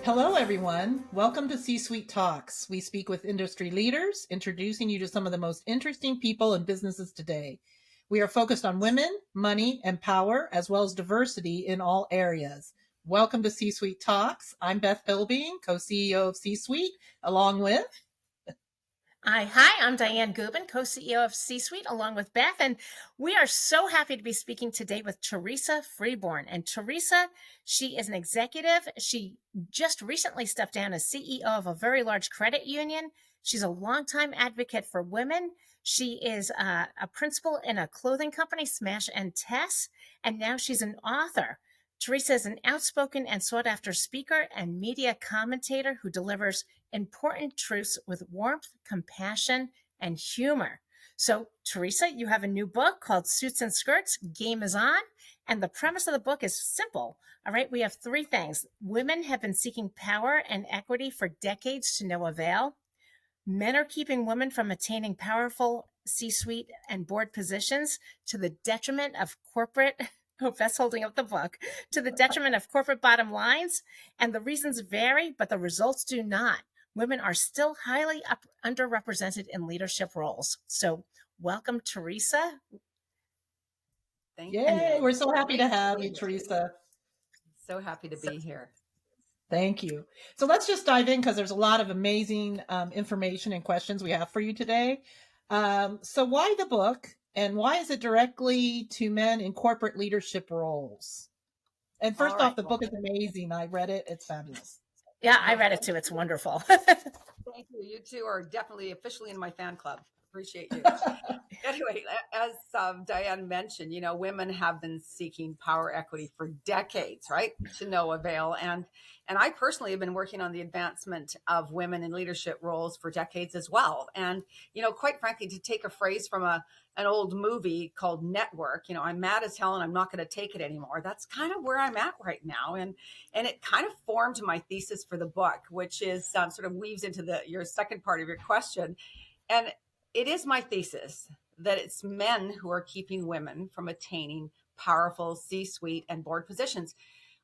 Hello, everyone. Welcome to C-Suite Talks. We speak with industry leaders, introducing you to some of the most interesting people and businesses today. We are focused on women, money, and power, as well as diversity in all areas. Welcome to C-Suite Talks. I'm Beth Pilbeam, co-CEO of C-Suite, along with Hi, I'm Dianne Gubin, co-CEO of C-Suite, along with Beth, and we are so happy to be speaking today with Teresa Freeborn. And Teresa, she is an executive. She just recently stepped down as CEO of a very large credit union. She's a longtime advocate for women. She is a principal in a clothing company, Smash and Tess, and now she's an author. Teresa is an outspoken and sought-after speaker and media commentator who delivers important truths with warmth, compassion, and humor. So, Teresa, you have a new book called Suits and Skirts, Game is On. And the premise of the book is simple. All right, we have three things. Women have been seeking power and equity for decades to no avail. Men are keeping women from attaining powerful C-suite and board positions to the detriment of corporate Beth's holding up the book, to the detriment of corporate bottom lines. And the reasons vary, but the results do not. Women are still highly underrepresented in leadership roles. So welcome, Teresa. Thank you. We're so happy to have you, Teresa. So happy to be here. Thank you. So let's just dive in because there's a lot of amazing information and questions we have for you today. So why the book? And why is it directly to men in corporate leadership roles? And first off, the book is amazing. I read it. It's fabulous. Yeah, I read it too. It's wonderful. Thank you. You two are definitely officially in my fan club. Appreciate you. Anyway, as Dianne mentioned, women have been seeking power equity for decades, right? To no avail. And I personally have been working on the advancement of women in leadership roles for decades as well. And, quite frankly, to take a phrase from an old movie called Network, I'm mad as hell and I'm not going to take it anymore. That's kind of where I'm at right now. And it kind of formed my thesis for the book, which is sort of weaves into your second part of your question. And it is my thesis that it's men who are keeping women from attaining powerful C-suite and board positions,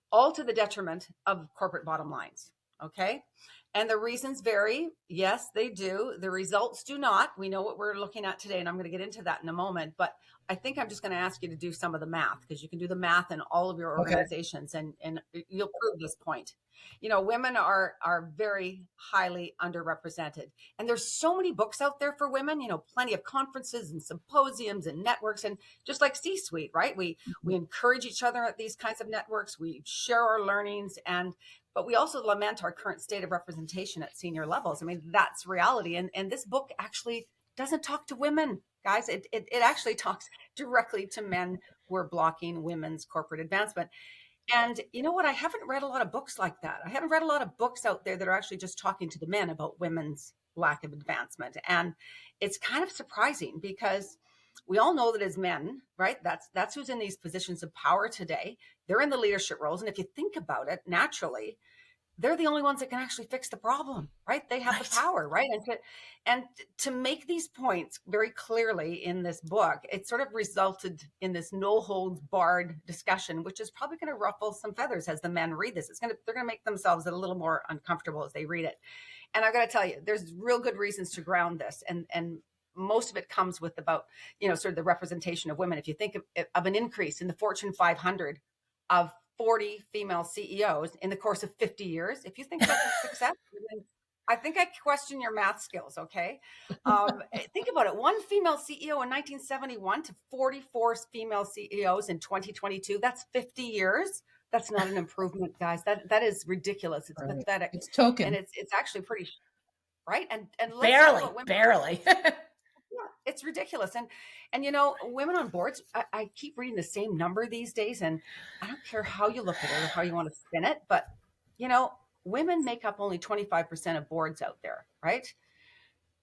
all to the detriment of corporate bottom lines. Okay. And the reasons vary. Yes, they do. The results do not. We know what we're looking at today, and I'm going to get into that in a moment. But I think I'm just going to ask you to do some of the math, because you can do the math in all of your organizations, and you'll prove this point. Women are very highly underrepresented. And there's so many books out there for women, plenty of conferences and symposiums and networks. And just like C-Suite, right? We encourage each other at these kinds of networks. We share our learnings, but we also lament our current state of representation at senior levels. I mean, that's reality. And this book actually doesn't talk to women, guys. It actually talks directly to men who are blocking women's corporate advancement. And you know what? I haven't read a lot of books like that. I haven't read a lot of books out there that are actually just talking to the men about women's lack of advancement. And it's kind of surprising, because we all know that as men, right? That's who's in these positions of power today. They're in the leadership roles. And if you think about it, naturally, they're the only ones that can actually fix the problem, right? They have the power, right? And to make these points very clearly in this book, it sort of resulted in this no holds barred discussion, which is probably going to ruffle some feathers as the men read this. They're going to make themselves a little more uncomfortable as they read it. And I've got to tell you, there's real good reasons to ground this. And most of it comes with about, sort of the representation of women. If you think of an increase in the Fortune 500 of 40 female CEOs in the course of 50 years, if you think that's a success, I think I question your math skills. Okay. Think about it. One female CEO in 1971 to 44 female CEOs in 2022. That's 50 years. That's not an improvement, guys. That is ridiculous. It's pathetic. It's token. And it's actually pretty, right? And barely. Yeah, it's ridiculous. And women on boards, I keep reading the same number these days, and I don't care how you look at it or how you want to spin it, but women make up only 25% of boards out there, right?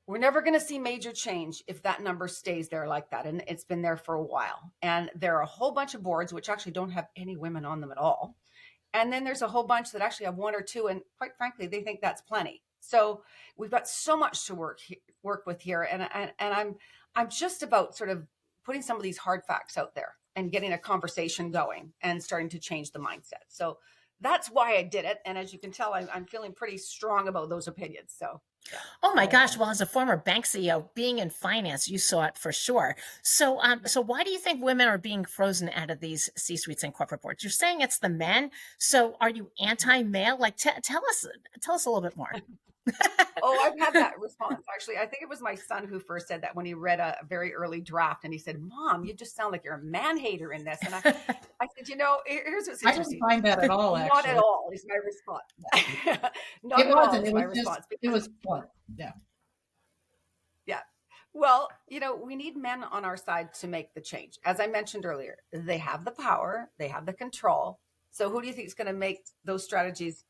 We're never going to see major change if that number stays there like that. And it's been there for a while. And there are a whole bunch of boards which actually don't have any women on them at all. And then there's a whole bunch that actually have one or two. And quite frankly, they think that's plenty. So we've got so much to work with here. And I'm just about sort of putting some of these hard facts out there and getting a conversation going and starting to change the mindset. So that's why I did it. And as you can tell, I'm feeling pretty strong about those opinions. So, yeah. Oh my gosh. Well, as a former bank CEO, being in finance, you saw it for sure. So, so why do you think women are being frozen out of these C-suites and corporate boards? You're saying it's the men. So are you anti-male? Like, tell us a little bit more. Oh, I've had that response. Actually, I think it was my son who first said that when he read a very early draft, and he said, "Mom, you just sound like you're a man hater in this." And I said, here's what's I didn't interesting. find that at all, Not at actually. all is my response. Not It at all wasn't. is It my was just, response. it was fun. Yeah. Yeah. Well, we need men on our side to make the change. As I mentioned earlier, they have the power, they have the control. So who do you think is going to make those strategies,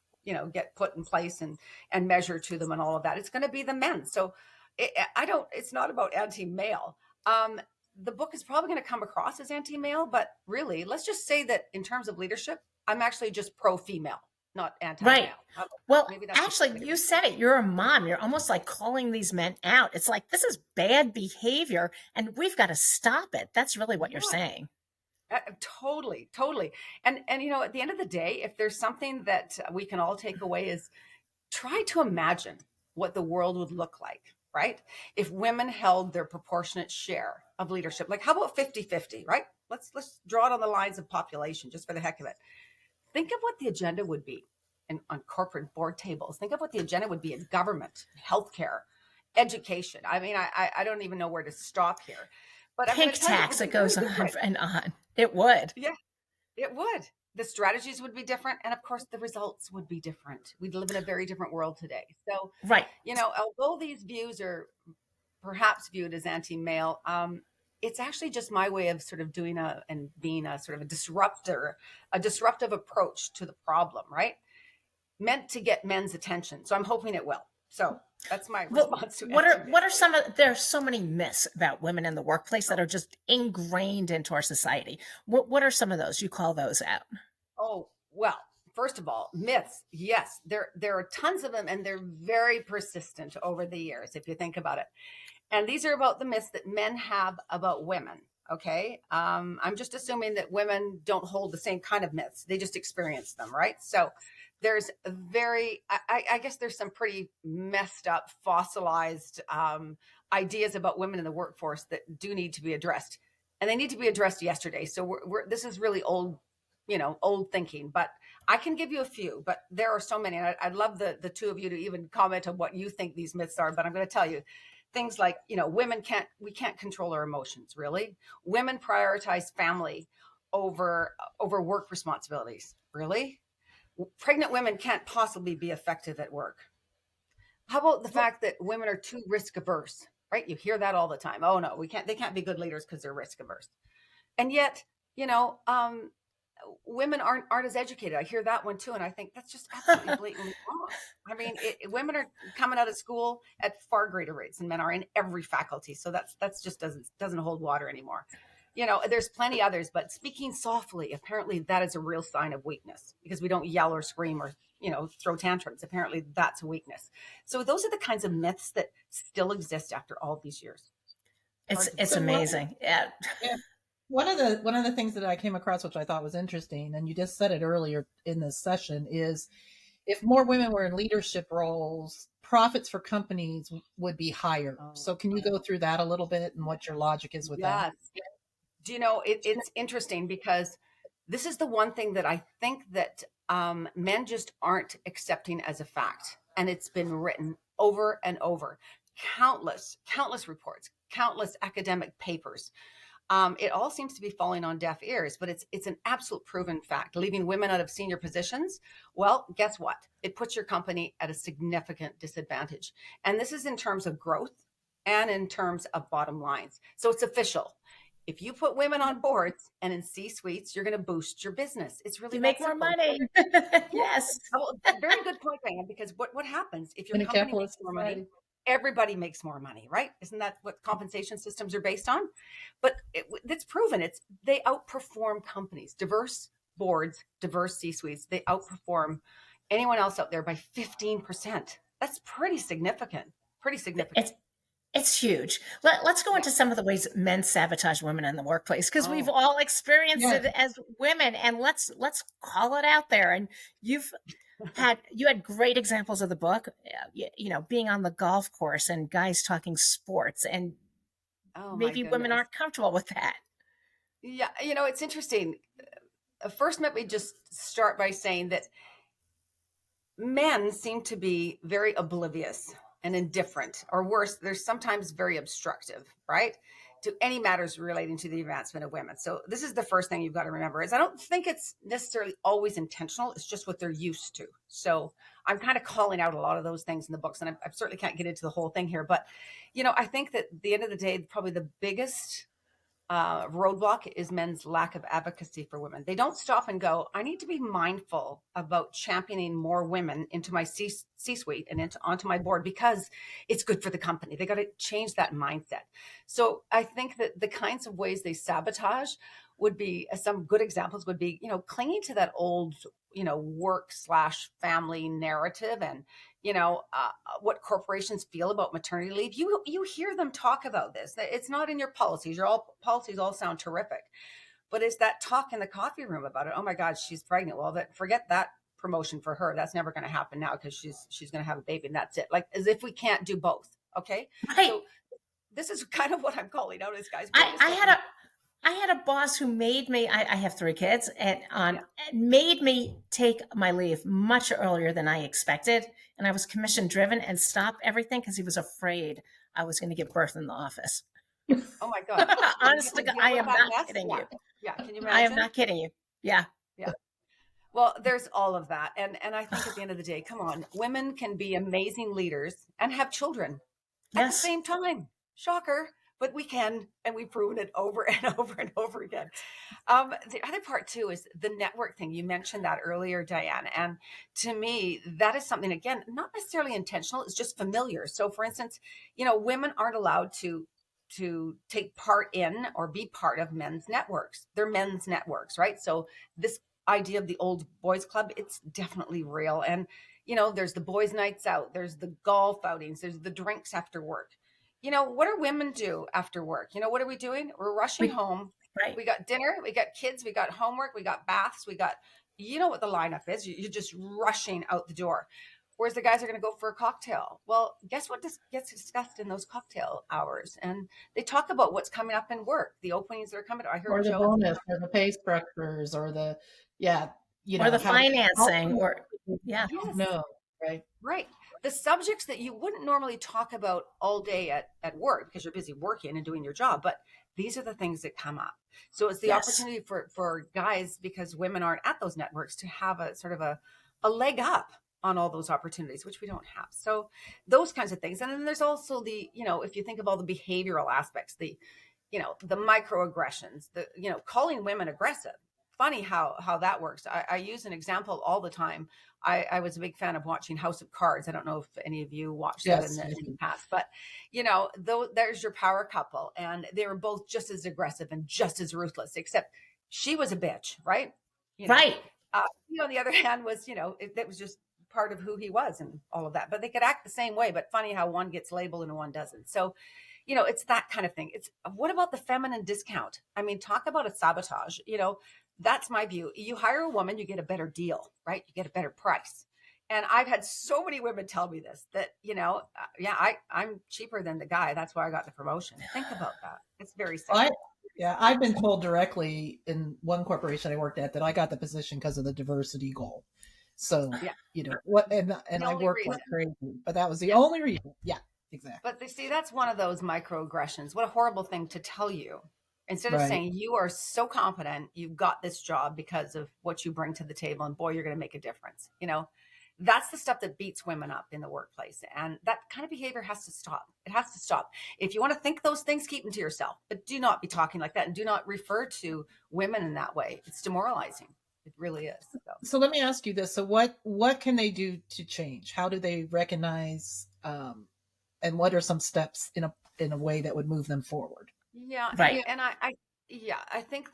get put in place and measure to them and all of that? It's going to be the men. So it's not about anti-male. The book is probably going to come across as anti-male, but really, let's just say that in terms of leadership, I'm actually just pro-female, not anti-male. Right. Well, Maybe that's actually, you said it. You're a mom. You're almost like calling these men out. It's like, this is bad behavior and we've got to stop it. That's really what you're saying. Totally. And at the end of the day, if there's something that we can all take away is try to imagine what the world would look like, right? If women held their proportionate share of leadership. Like, how about 50-50, right? Let's draw it on the lines of population just for the heck of it. Think of what the agenda would be on corporate board tables. Think of what the agenda would be in government, healthcare, education. I mean, I don't even know where to stop here. But pink tax, it goes on and on. It would. Yeah, it would. The strategies would be different. And of course, the results would be different. We'd live in a very different world today. So, right. Although these views are perhaps viewed as anti-male, it's actually just my way of sort of being a sort of a disruptive approach to the problem, right? Meant to get men's attention. So I'm hoping it will. So that's my response to it. What are some of, there's so many myths about women in the workplace that are just ingrained into our society. What are some of those? You call those out? Oh, well, first of all, myths. Yes, there are tons of them, and they're very persistent over the years, if you think about it. And these are about the myths that men have about women. Okay. I'm just assuming that women don't hold the same kind of myths. They just experience them, right? So there's I guess there's some pretty messed up, fossilized ideas about women in the workforce that do need to be addressed, and they need to be addressed yesterday. So this is really old thinking, but I can give you a few, but there are so many. And I'd love the two of you to even comment on what you think these myths are, but I'm going to tell you things like, we can't control our emotions, really. Women prioritize family over work responsibilities, really. Pregnant women can't possibly be effective at work. How about the fact that women are too risk averse, right? You hear that all the time. Oh no, they can't be good leaders because they're risk averse. And yet, women aren't as educated. I hear that one too. And I think that's just absolutely blatantly wrong. I mean, women are coming out of school at far greater rates than men are in every faculty. So that's just doesn't hold water anymore. There's plenty others, but speaking softly, apparently that is a real sign of weakness, because we don't yell or scream or, throw tantrums. Apparently that's a weakness. So those are the kinds of myths that still exist after all these years. It's amazing. Yeah. One of the things that I came across, which I thought was interesting, and you just said it earlier in this session, is if more women were in leadership roles, profits for companies would be higher. So can you go through that a little bit and what your logic is with that? Do you know, it's interesting, because this is the one thing that I think that men just aren't accepting as a fact. And it's been written over and over. Countless reports, countless academic papers. It all seems to be falling on deaf ears, but it's an absolute proven fact. Leaving women out of senior positions, well, guess what? It puts your company at a significant disadvantage. And this is in terms of growth and in terms of bottom lines. So it's official. If you put women on boards and in C-suites, you're going to boost your business. It's really you make more money. Yes. Oh, very good point, Dianne, because what happens if your company makes more money? Everybody makes more money, right? Isn't that what compensation systems are based on? But it's proven. They outperform companies, diverse boards, diverse C-suites. They outperform anyone else out there by 15%. That's pretty significant. It's huge. Let's go into some of the ways men sabotage women in the workplace, because we've Oh, all experienced Yes. it as women, and let's call it out there. And you've you had great examples of the book, being on the golf course and guys talking sports, and oh my maybe women goodness. aren't comfortable with that. Yeah, it's interesting. First, let me just start by saying that men seem to be very oblivious and indifferent, or worse, they're sometimes very obstructive, right? To any matters relating to the advancement of women. So this is the first thing you've got to remember is I don't think it's necessarily always intentional. It's just what they're used to. So I'm kind of calling out a lot of those things in the books, and I certainly can't get into the whole thing here. But, I think that at the end of the day, probably the biggest roadblock is men's lack of advocacy for women. They don't stop and go, I need to be mindful about championing more women into my C-suite and onto my board because it's good for the company. They got to change that mindset. So I think that the kinds of ways they sabotage would be some good examples would be, clinging to that old, work/family narrative and, what corporations feel about maternity leave. You hear them talk about this. It's not in your policies. Your policies all sound terrific, but it's that talk in the coffee room about it. Oh my God, she's pregnant. Well, forget that promotion for her. That's never going to happen now because she's going to have a baby and that's it. Like as if we can't do both. Okay, Right. so this is kind of what I'm calling out as guys. I had a boss who made me. I have 3 kids, and Yeah. made me take my leave much earlier than I expected. And I was commission driven and stopped everything because he was afraid I was going to give birth in the office. Oh my God. Well, you Honest have to to God, deal I with am that not mess. kidding Yeah. you. Yeah. Can you I am imagine? not kidding you. Yeah. Yeah. Well, there's all of that. And I think at the end of the day, come on, women can be amazing leaders and have children at the Yes. same time. Shocker, but we can, and we've proven it over and over and over again. The other part too is the network thing. You mentioned that earlier, Diane. And to me, that is something, again, not necessarily intentional, it's just familiar. So for instance, women aren't allowed to take part in or be part of men's networks. They're men's networks, right? So this idea of the old boys club, it's definitely real. And there's the boys nights out, there's the golf outings, there's the drinks after work. What do women do after work? What are we doing? We're rushing We, home. right. We got dinner, we got kids, we got homework, we got baths, we got, what the lineup is. You're just rushing out the door. Whereas the guys are going to go for a cocktail. Well, guess what gets discussed in those cocktail hours? And they talk about what's coming up in work, the openings that are coming. I Or heard the Joe. bonus or the pay structures or yeah, Or the how financing, or yeah. don't Yes, know, right? right. The subjects that you wouldn't normally talk about all day at work because you're busy working and doing your job, but these are the things that come up. So it's the Yes. opportunity for guys, because women aren't at those networks, to have a sort of a leg up on all those opportunities, which we don't have. So those kinds of things. And then there's also the, if you think of all the behavioral aspects, the microaggressions, calling women aggressive. Funny how that works. I use an example all the time. I was a big fan of watching House of Cards. I don't know if any of you watched that in Yes. the past, but though there's your power couple, and they were both just as aggressive and just as ruthless, except she was a bitch, right? Right. He on the other hand was, it was just part of who he was and all of that. But they could act the same way. But funny how one gets labeled and one doesn't. So it's that kind of thing. It's what about the feminine discount? I mean, talk about a sabotage. That's my view. You hire a woman, you get a better deal, right? You get a better price. And I've had so many women tell me this, that, I'm cheaper than the guy. That's why I got the promotion. Think about that. It's very sad. I've been told directly in one corporation I worked at that I got the position because of the diversity goal. So, Yeah. what, and The I only worked like reason. crazy, but that was the Yeah. only reason. Yeah, exactly. But you see, that's one of those microaggressions. What a horrible thing to tell you. Instead of Right. saying you are so competent, you got this job because of what you bring to the table, and boy, you're going to make a difference. That's the stuff that beats women up in the workplace. And that kind of behavior has to stop. It has to stop. If you want to think those things, keep them to yourself, but do not be talking like that, and do not refer to women in that way. It's demoralizing. It really is. So let me ask you this. So what can they do to change? How do they recognize, and what are some steps in a way that would move them forward? Yeah. Right. And I think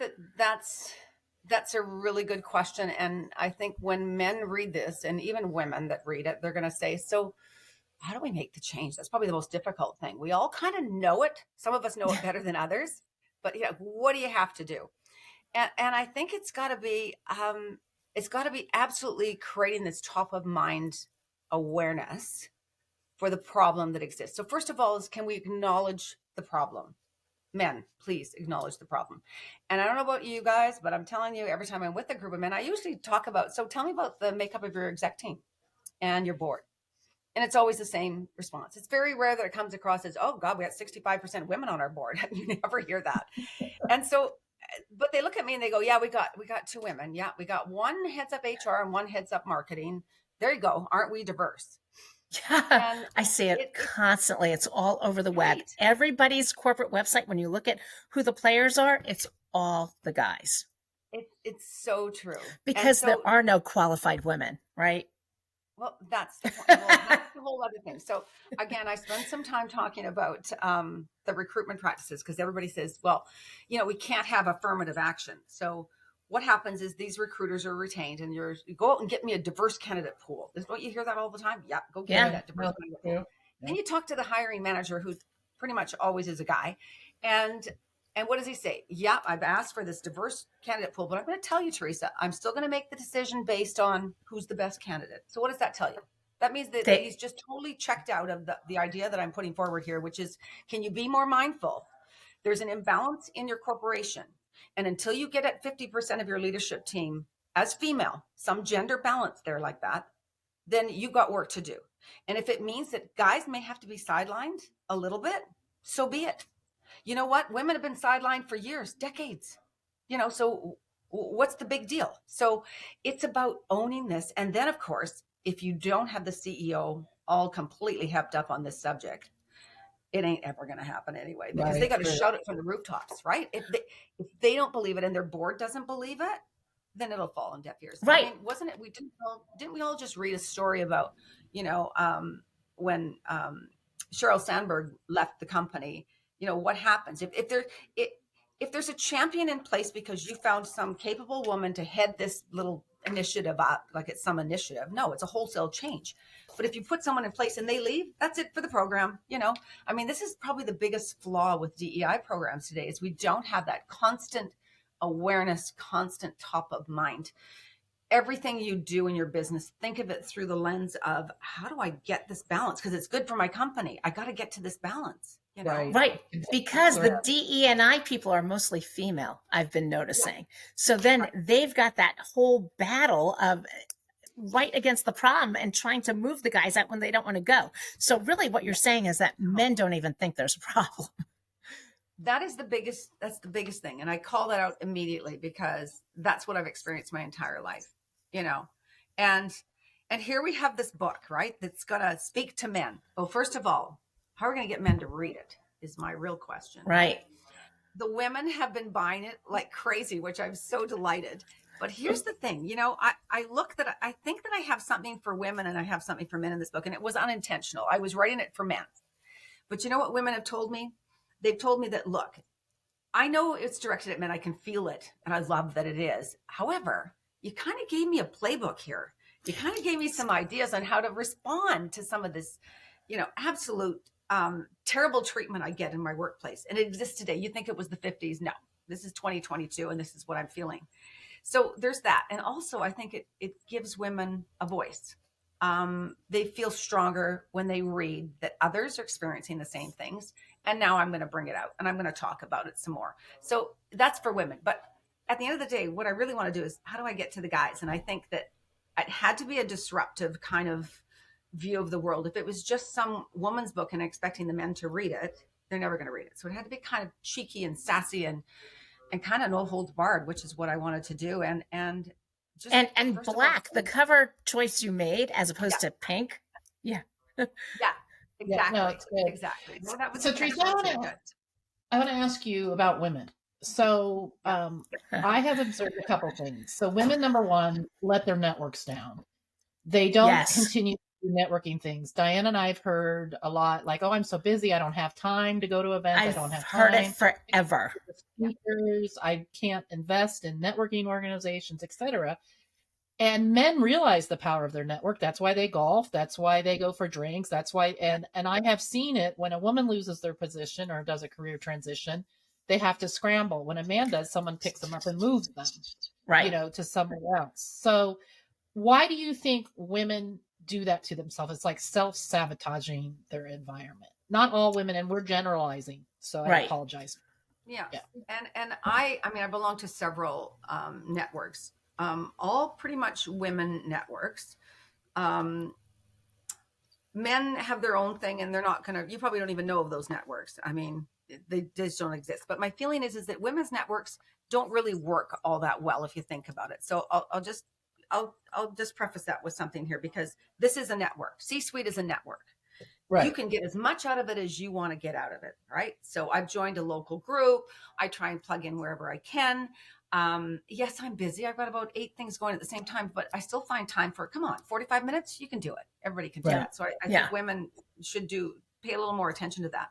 that's a really good question. And I think when men read this, and even women that read it, they're going to say, so how do we make the change? That's probably the most difficult thing. We all kind of know it. Some of us know it better than others, but what do you have to do? And I think it's got to be absolutely creating this top of mind awareness for the problem that exists. So first of all, is can we acknowledge the problem? Men, please acknowledge the problem. And I don't know about you guys, but I'm telling you, every time I'm with a group of men, I usually talk about, so tell me about the makeup of your exec team and your board. And it's always the same response. It's very rare that it comes across as, oh God, we got 65% women on our board. You never hear that. And so, but they look at me and they go, yeah, we got 2 women. Yeah, we got one heads up HR and one heads up marketing. There you go. Aren't we diverse? Yeah, I see it constantly. It's all over the web. Everybody's corporate website, when you look at who the players are, it's all the guys. It's so true. Because there are no qualified women, right? Well, that's the whole other thing. So again, I spent some time talking about the recruitment practices, because everybody says, well, we can't have affirmative action. So what happens is these recruiters are retained, and you go out and get me a diverse candidate pool. Don't you hear that all the time? Yeah, go get me that diverse candidate pool. Yeah. Then you talk to the hiring manager, who pretty much always is a guy. And what does he say? Yeah, I've asked for this diverse candidate pool, but I'm going to tell you, Teresa, I'm still going to make the decision based on who's the best candidate. So what does that tell you? That means that he's just totally checked out of the idea that I'm putting forward here, which is, can you be more mindful? There's an imbalance in your corporation. And until you get at 50% of your leadership team as female, some gender balance there like that, then you got work to do. And if it means that guys may have to be sidelined a little bit, so be it. You know what? Women have been sidelined for years, decades. So what's the big deal? So it's about owning this. And then, of course, if you don't have the CEO all completely hepped up on this subject, it ain't ever going to happen anyway, because they got to shout it from the rooftops, right? If they don't believe it and their board doesn't believe it, then it'll fall on deaf ears. Right. I mean, wasn't it? Didn't we all just read a story about, when Sheryl Sandberg left the company? What happens if there's a champion in place because you found some capable woman to head this little initiative up, like it's some initiative? No, it's a wholesale change. But if you put someone in place and they leave, that's it for the program. This is probably the biggest flaw with DEI programs today, is we don't have that constant awareness, constant top of mind. Everything you do in your business, think of it through the lens of, how do I get this balance? Because it's good for my company. I got to get to this balance. Right. Because the DE&I people are mostly female, I've been noticing. Yeah. So then they've got that whole battle of right against the problem and trying to move the guys out when they don't want to go. So really what you're saying is that men don't even think there's a problem. That's the biggest thing. And I call that out immediately, because that's what I've experienced my entire life, and here we have this book, right? That's going to speak to men. Well, first of all, how are we going to get men to read it is my real question. Right. The women have been buying it like crazy, which I'm so delighted. But here's the thing, I think that I have something for women and I have something for men in this book, and it was unintentional. I was writing it for men. But you know what women have told me? They've told me that, look, I know it's directed at men. I can feel it. And I love that it is. However, you kind of gave me a playbook here. You kind of gave me some ideas on how to respond to some of this, absolute terrible treatment I get in my workplace. And it exists today. You think it was the 50s. No, this is 2022. And this is what I'm feeling. So there's that. And also, I think it gives women a voice. They feel stronger when they read that others are experiencing the same things. And now I'm going to bring it out and I'm going to talk about it some more. So that's for women. But at the end of the day, what I really want to do is, how do I get to the guys? And I think that it had to be a disruptive kind of view of the world. If it was just some woman's book and expecting the men to read it, they're never going to read it. So it had to be kind of cheeky and sassy and kind of no holds barred, which is what I wanted to do. And black, the cover choice you made as opposed to pink. Yeah. Yeah, exactly. No, it's good. Exactly. So Teresa, I want to ask you about women. So I have observed a couple things. So women, number one, let their networks down. They don't continue to do networking things. Dianne and I have heard a lot like, oh, I'm so busy. I don't have time to go to events. I don't have time. I've heard it forever. Speakers, I can't invest in networking organizations, etc. And men realize the power of their network. That's why they golf. That's why they go for drinks. That's why, and I have seen it when a woman loses their position or does a career transition, they have to scramble. When a man does, someone picks them up and moves them, Right. to somewhere else. So why do you think women do that to themselves? It's like self-sabotaging their environment. Not all women, and we're generalizing, so I Right. apologize. Yeah. Yeah. And I mean, I belong to several networks, all pretty much women networks. Men have their own thing, and they're not going to, you probably don't even know of those networks. I mean, they just don't exist. But my feeling is that women's networks don't really work all that well if you think about it. So I'll just preface that with something here, because this is a network. C-suite is a network. Right. You can get as much out of it as you want to get out of it, right? So I've joined a local group. I try and plug in wherever I can. Yes, I'm busy. I've got about 8 things going at the same time, but I still find time for, come on, 45 minutes, you can do it. Everybody can do Right. that. So I think women should pay a little more attention to that.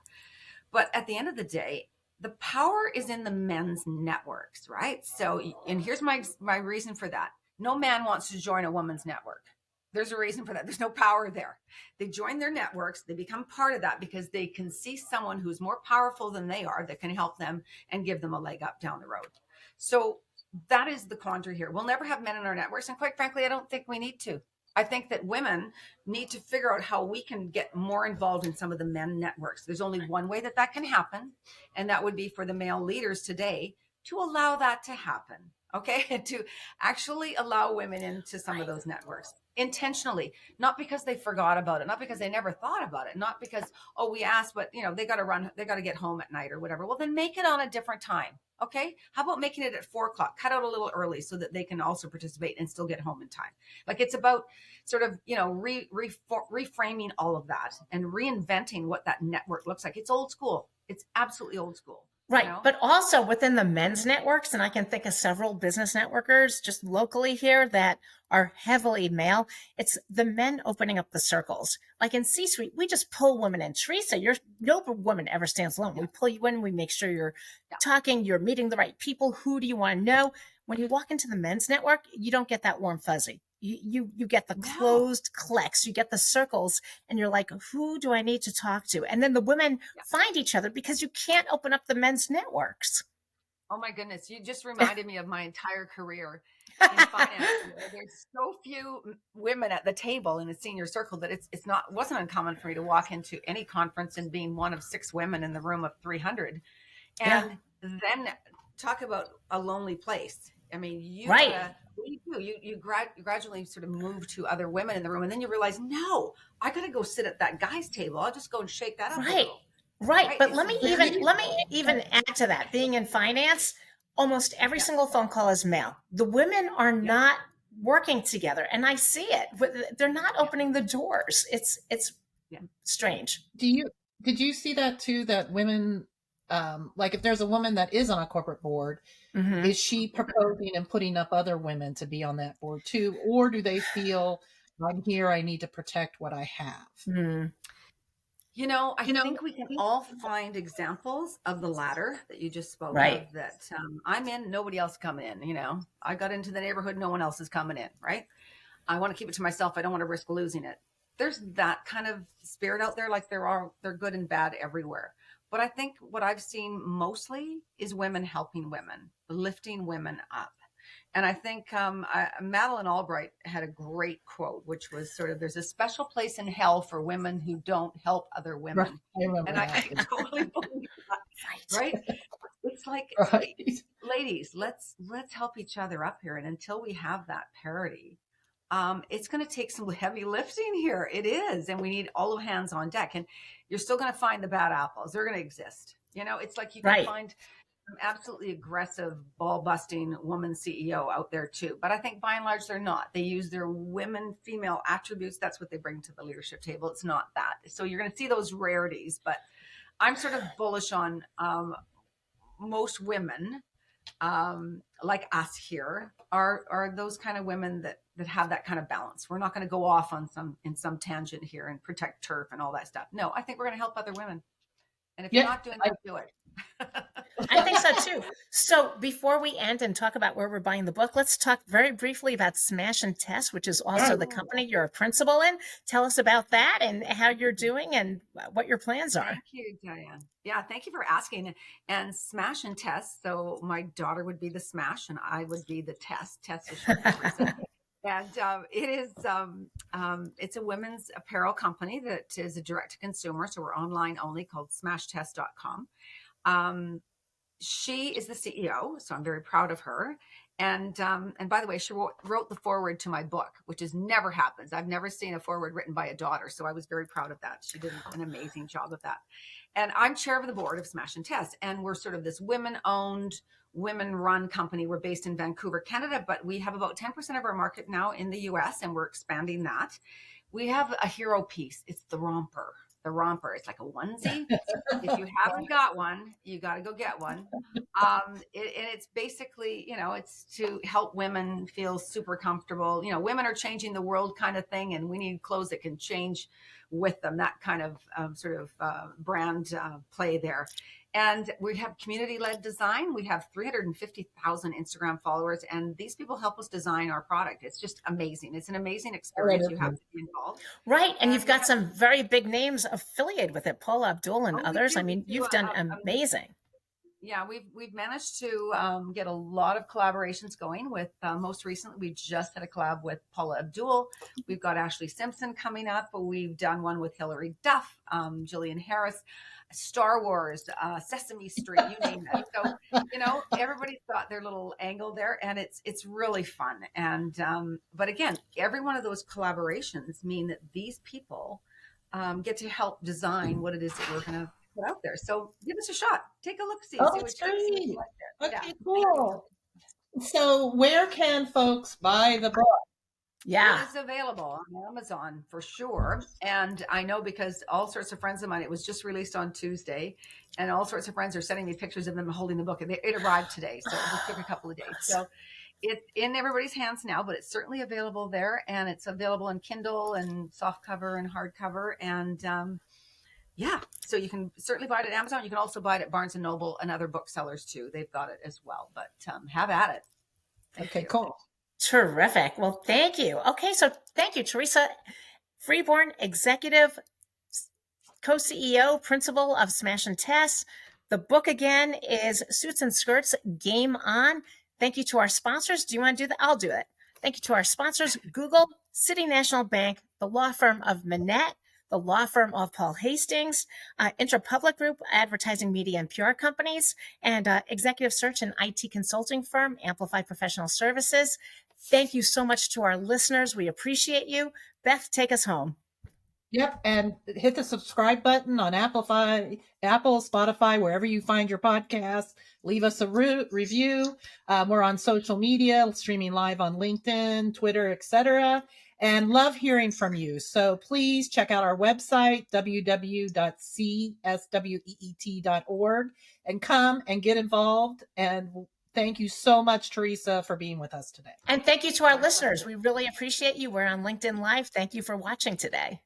But at the end of the day, the power is in the men's networks, right? So, and here's my reason for that. No man wants to join a woman's network. There's a reason for that. There's no power there. They join their networks. They become part of that because they can see someone who's more powerful than they are that can help them and give them a leg up down the road. So that is the quandary here. We'll never have men in our networks. And quite frankly, I don't think we need to. I think that women need to figure out how we can get more involved in some of the men networks. There's only one way that can happen. And that would be for the male leaders today to allow that to happen. Okay. And to actually allow women into some of those networks intentionally, not because they forgot about it, not because they never thought about it, not because, oh, we asked, but they got to get home at night or whatever. Well, then make it on a different time. Okay. How about making it at 4:00, cut out a little early so that they can also participate and still get home in time. Like, it's about sort of, reframing all of that and reinventing what that network looks like. It's old school. It's absolutely old school. Right. But also within the men's networks, and I can think of several business networkers just locally here that are heavily male. It's the men opening up the circles. Like in C-suite, we just pull women in. Teresa, no woman ever stands alone. We pull you in. We make sure you're talking, you're meeting the right people. Who do you want to know? When you walk into the men's network, you don't get that warm fuzzy. You get the closed cliques, you get the circles, and you're like, who do I need to talk to? And then the women find each other because you can't open up the men's networks. Oh my goodness. You just reminded me of my entire career in finance. There's so few women at the table in a senior circle that it wasn't uncommon for me to walk into any conference and being one of 6 women in the room of 300. And then talk about a lonely place. I mean, you gradually sort of move to other women in the room, and then you realize, no, I got to go sit at that guy's table. I'll just go and shake that up. Right. But let me even add to that. Being in finance, almost every single phone call is male. The women are not working together, and I see it. They're not opening the doors. It's strange. Did you see that too? That women, like if there's a woman that is on a corporate board, is she proposing and putting up other women to be on that board too? Or do they feel, I'm here, I need to protect what I have? I think we can all find examples of the latter that you just spoke of, that I'm in, nobody else coming in. I got into the neighborhood, no one else is coming in, right? I want to keep it to myself. I don't want to risk losing it. There's that kind of spirit out there. Like they're good and bad everywhere. But I think what I've seen mostly is women helping women, lifting women up. And I think Madeleine Albright had a great quote, which was sort of, there's a special place in hell for women who don't help other women. Right. I totally believe that. Right? It's like, ladies, let's help each other up here. And until we have that parity, it's going to take some heavy lifting here. It is. And we need all hands on deck. And you're still going to find the bad apples. They're going to exist. It's like you can find an absolutely aggressive, ball-busting woman CEO out there too. But I think by and large, they're not. They use their female attributes. That's what they bring to the leadership table. It's not that. So you're going to see those rarities. But I'm sort of bullish on most women, like us here, are those kind of women that have that kind of balance. We're not going to go off on some tangent here and protect turf and all that stuff. No, I think we're going to help other women. And if you're not doing that, do it. I think so too. So before we end and talk about where we're buying the book, let's talk very briefly about Smash and Test, which is also the company you're a principal in. Tell us about that and how you're doing and what your plans are. Thank you, Diane. Yeah, thank you for asking. And Smash and Test. So my daughter would be the Smash, and I would be the Test. Test is short for Teresa. And it's a women's apparel company that is a direct to consumer. So we're online only, called smashtest.com. She is the CEO, so I'm very proud of her. And by the way, she wrote the foreword to my book, which never happens. I've never seen a foreword written by a daughter, so I was very proud of that. She did an amazing job of that. And I'm chair of the board of Smash and Test, and we're sort of this women-owned, women-run company. We're based in Vancouver, Canada, but we have about 10% of our market now in the US, and we're expanding that. We have a hero piece. It's the romper. The romper. It's like a onesie. If you haven't got one, you got to go get one. And it's basically, it's to help women feel super comfortable. Women are changing the world kind of thing, and we need clothes that can change with them. That kind of brand play there. And we have community-led design. We have 350,000 Instagram followers, and these people help us design our product. It's just amazing. It's an amazing experience. You have to be involved. Right. And you've got some very big names affiliated with it, Paula Abdul and others. I mean, you've done amazing. Yeah, we've managed to get a lot of collaborations going with, most recently, we just had a collab with Paula Abdul. We've got Ashley Simpson coming up. We've done one with Hilary Duff, Jillian Harris, Star Wars, Sesame Street, you name it. So, everybody's got their little angle there, and it's really fun. And, but again, every one of those collaborations mean that these people get to help design what it is that we're going to put out there. So give us a shot. Take a look, see Oh, what that's you great. like. Okay, cool. So where can folks buy the book? Yeah. It is available on Amazon for sure. And I know because all sorts of friends of mine, it was just released on Tuesday, and all sorts of friends are sending me pictures of them holding the book, and it arrived today. So it just took a couple of days. So it's in everybody's hands now, but it's certainly available there, and it's available in Kindle and softcover and hardcover. And yeah, so you can certainly buy it at Amazon. You can also buy it at Barnes & Noble and other booksellers too. They've got it as well, but have at it. Okay, cool. Terrific. Well, thank you. Okay, so thank you, Teresa Freeborn, executive, co-CEO, principal of Smash and Test. The book again is Suits and Skirts, Game On. Thank you to our sponsors. Do you want to do that? I'll do it. Thank you to our sponsors, Google, City National Bank, the law firm of Manette, the law firm of Paul Hastings, Interpublic Group, advertising, media, and PR companies, and executive search and IT consulting firm, Amplify Professional Services. Thank you so much to our listeners. We appreciate you. Beth, take us home. Yep, and hit the subscribe button on Apple, Spotify, wherever you find your podcasts. Leave us a review. We're on social media, streaming live on LinkedIn, Twitter, etc., and love hearing from you. So please check out our website, www.csweet.org, and come and get involved. And thank you so much, Teresa, for being with us today. And thank you to our listeners. We really appreciate you. We're on LinkedIn Live. Thank you for watching today.